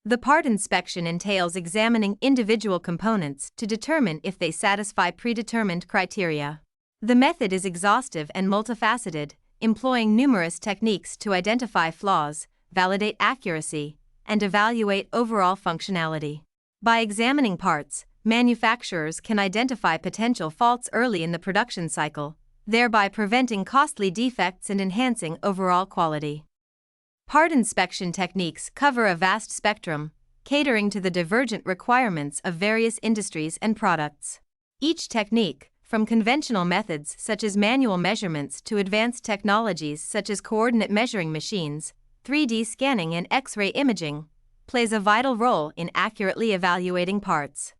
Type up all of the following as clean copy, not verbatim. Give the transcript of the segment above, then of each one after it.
The part inspection entails examining individual components to determine if they satisfy predetermined criteria. The method is exhaustive and multifaceted, employing numerous techniques to identify flaws, validate accuracy, and evaluate overall functionality. By examining parts, manufacturers can identify potential faults early in the production cycle, thereby preventing costly defects and enhancing overall quality. Part inspection techniques cover a vast spectrum, catering to the divergent requirements of various industries and products. Each technique, from conventional methods such as manual measurements to advanced technologies such as coordinate measuring machines, 3D scanning, and X-ray imaging, plays a vital role in accurately evaluating parts.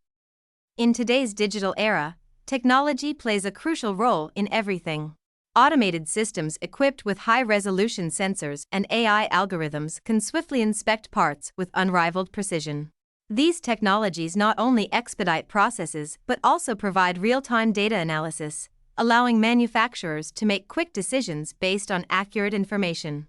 In today's digital era, technology plays a crucial role in everything. Automated systems equipped with high-resolution sensors and AI algorithms can swiftly inspect parts with unrivaled precision. These technologies not only expedite processes but also provide real-time data analysis, allowing manufacturers to make quick decisions based on accurate information.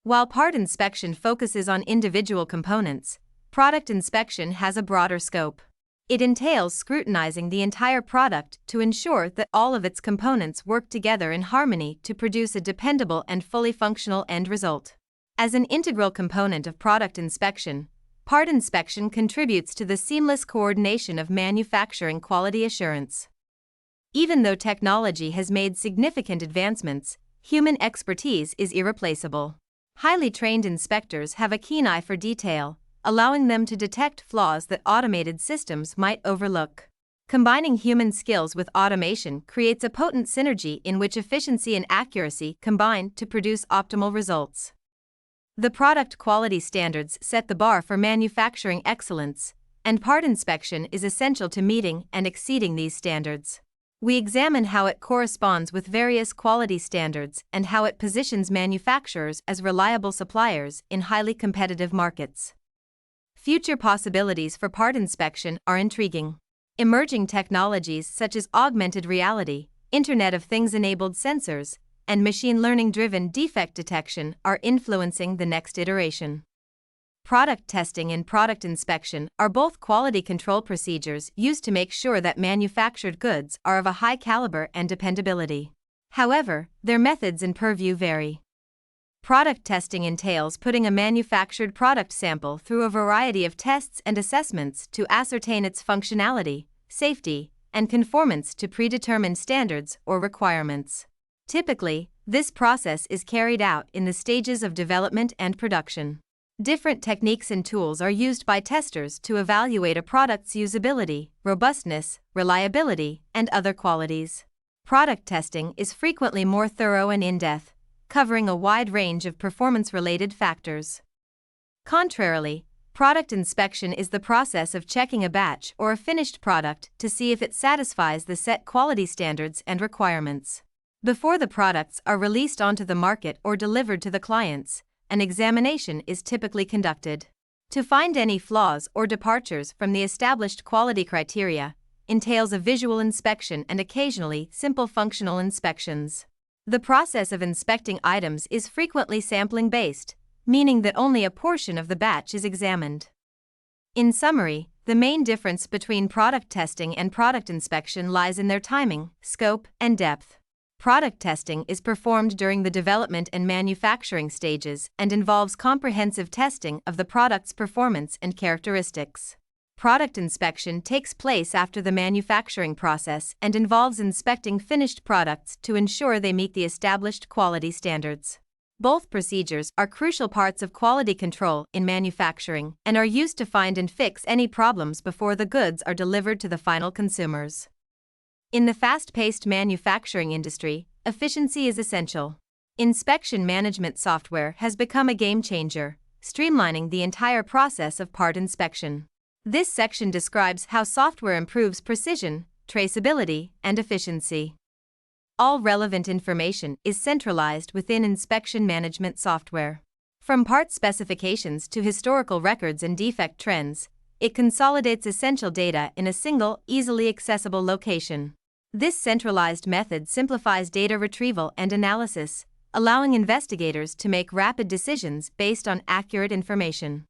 While part inspection focuses on individual components, product inspection has a broader scope. It entails scrutinizing the entire product to ensure that all of its components work together in harmony to produce a dependable and fully functional end result. As an integral component of product inspection, part inspection contributes to the seamless coordination of manufacturing quality assurance. Even though technology has made significant advancements, human expertise is irreplaceable. Highly trained inspectors have a keen eye for detail, allowing them to detect flaws that automated systems might overlook. Combining human skills with automation creates a potent synergy in which efficiency and accuracy combine to produce optimal results. The product quality standards set the bar for manufacturing excellence, and part inspection is essential to meeting and exceeding these standards. We examine how it corresponds with various quality standards and how it positions manufacturers as reliable suppliers in highly competitive markets. Future possibilities for part inspection are intriguing. Emerging technologies such as augmented reality, Internet of Things-enabled sensors, and machine learning-driven defect detection are influencing the next iteration. Product testing and product inspection are both quality control procedures used to make sure that manufactured goods are of a high caliber and dependability. However, their methods and purview vary. Product testing entails putting a manufactured product sample through a variety of tests and assessments to ascertain its functionality, safety, and conformance to predetermined standards or requirements. Typically, this process is carried out in the stages of development and production. Different techniques and tools are used by testers to evaluate a product's usability, robustness, reliability, and other qualities. Product testing is frequently more thorough and in-depth, covering a wide range of performance-related factors. Contrarily, product inspection is the process of checking a batch or a finished product to see if it satisfies the set quality standards and requirements. Before the products are released onto the market or delivered to the clients, an examination is typically conducted. To find any flaws or departures from the established quality criteria entails a visual inspection and occasionally simple functional inspections. The process of inspecting items is frequently sampling-based, meaning that only a portion of the batch is examined. In summary, the main difference between product testing and product inspection lies in their timing, scope, and depth. Product testing is performed during the development and manufacturing stages and involves comprehensive testing of the product's performance and characteristics. Product inspection takes place after the manufacturing process and involves inspecting finished products to ensure they meet the established quality standards. Both procedures are crucial parts of quality control in manufacturing and are used to find and fix any problems before the goods are delivered to the final consumers. In the fast-paced manufacturing industry, efficiency is essential. Inspection management software has become a game changer, streamlining the entire process of part inspection. This section describes how software improves precision, traceability, and efficiency. All relevant information is centralized within inspection management software. From part specifications to historical records and defect trends, it consolidates essential data in a single, easily accessible location. This centralized method simplifies data retrieval and analysis, allowing investigators to make rapid decisions based on accurate information.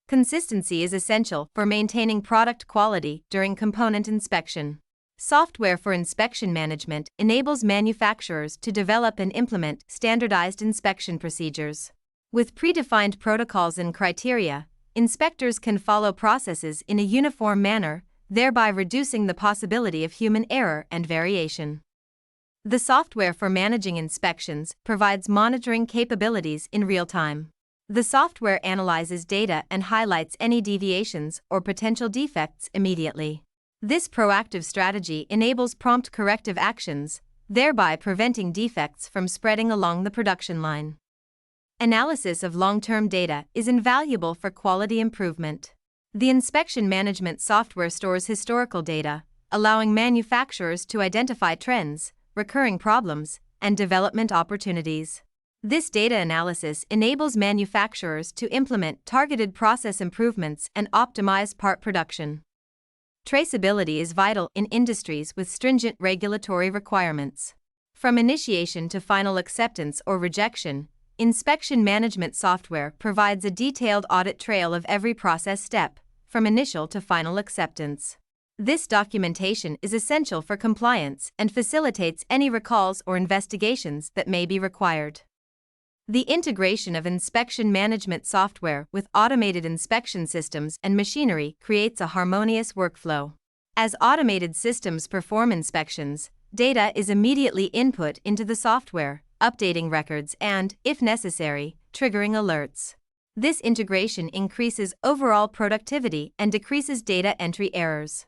Consistency is essential for maintaining product quality during component inspection. Software for inspection management enables manufacturers to develop and implement standardized inspection procedures. With predefined protocols and criteria, inspectors can follow processes in a uniform manner, thereby reducing the possibility of human error and variation. The software for managing inspections provides monitoring capabilities in real time. The software analyzes data and highlights any deviations or potential defects immediately. This proactive strategy enables prompt corrective actions, thereby preventing defects from spreading along the production line. Analysis of long-term data is invaluable for quality improvement. The inspection management software stores historical data, allowing manufacturers to identify trends, recurring problems, and development opportunities. This data analysis enables manufacturers to implement targeted process improvements and optimize part production. Traceability is vital in industries with stringent regulatory requirements. From initiation to final acceptance or rejection, inspection management software provides a detailed audit trail of every process step, from initial to final acceptance. This documentation is essential for compliance and facilitates any recalls or investigations that may be required. The integration of inspection management software with automated inspection systems and machinery creates a harmonious workflow. As automated systems perform inspections, data is immediately input into the software, updating records and, if necessary, triggering alerts. This integration increases overall productivity and decreases data entry errors.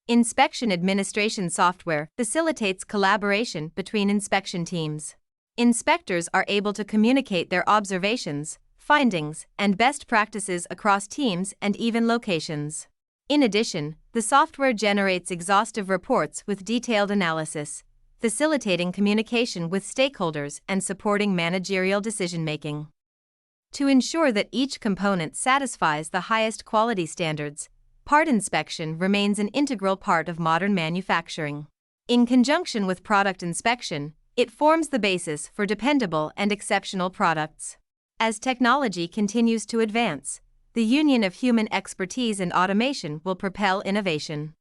Inspection administration software facilitates collaboration between inspection teams. Inspectors are able to communicate their observations, findings, and best practices across teams and even locations. In addition, the software generates exhaustive reports with detailed analysis, facilitating communication with stakeholders and supporting managerial decision-making. To ensure that each component satisfies the highest quality standards, part inspection remains an integral part of modern manufacturing. In conjunction with product inspection, it forms the basis for dependable and exceptional products. As technology continues to advance, the union of human expertise and automation will propel innovation.